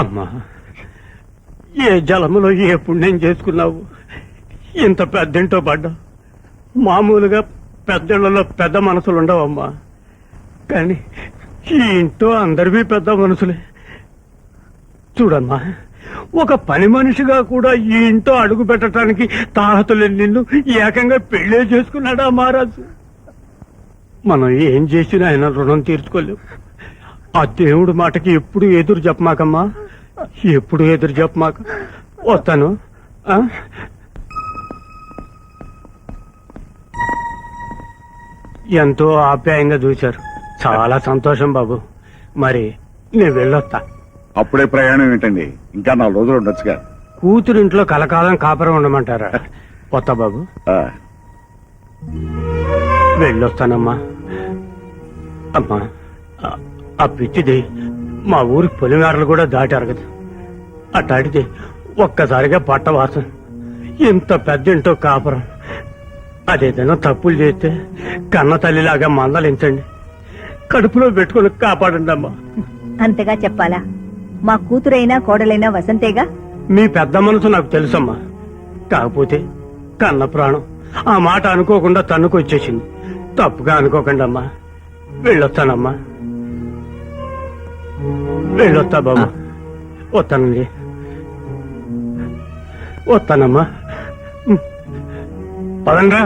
అమ్మా, ఏ జలములో ఏ పుణ్యం చేసుకున్నావు, ఇంత పెద్దింటో పడ్డా. మామూలుగా పెద్దళ్లలో పెద్ద మనసులు ఉండవమ్మా, కానీ ఈ ఇంట్లో అందరివి పెద్ద మనసులే. చూడమ్మా, ఒక పని మనిషిగా కూడా ఈ ఇంట్లో అడుగు పెట్టడానికి తాహతులేని నిన్ను ఏకంగా పెళ్లే చేసుకున్నాడా మహారాజు. మనం ఏం చేసినా ఆయన రుణం తీర్చుకోలేవు. ఆ దేవుడి మాటకి ఎప్పుడు ఎదురు చెప్పమాకమ్మా, ఎప్పుడు ఎదురు చెప్పమాక. వస్తాను. ఎంతో ఆప్యాయంగా చూశారు, చాలా సంతోషం బాబు. మరి నేను వెళ్ళొస్తా. అప్పుడే ప్రయాణం ఏంటండి, ఇంకా 4 రోజులు ఉండొచ్చుగా. కూతురింట్లో కలకాలం కాపురం ఉండమంటారా? వస్తా బాబు, వెళ్ళొస్తానమ్మా. అమ్మా, ఆ పిచ్చిది మా ఊరి పొలిమేరలు కూడా దాటారు కదా, అట్లాంటిది ఒక్కసారిగా పట్టవాసం. ఇంత పెద్దింటో కాపురం. అదేదైనా తప్పులు చేస్తే కన్న తల్లిలాగా మందలించండి, కడుపులో పెట్టుకుని కాపాడండి అమ్మా. అంతగా చెప్పాలా? మా కూతురైనా కోడలైనా వసంతేగా. మీ పెద్ద మనసు నాకు తెలుసమ్మా, కాకపోతే కన్న ప్రాణం ఆ మాట అనుకోకుండా తన్నుకొచ్చేసింది. తప్పుగా అనుకోకండి అమ్మా. వెళ్ళొస్తానమ్మా, వెళ్ళొస్తా బాబు. వస్తానండి, వస్తానమ్మా. పదండ్రా.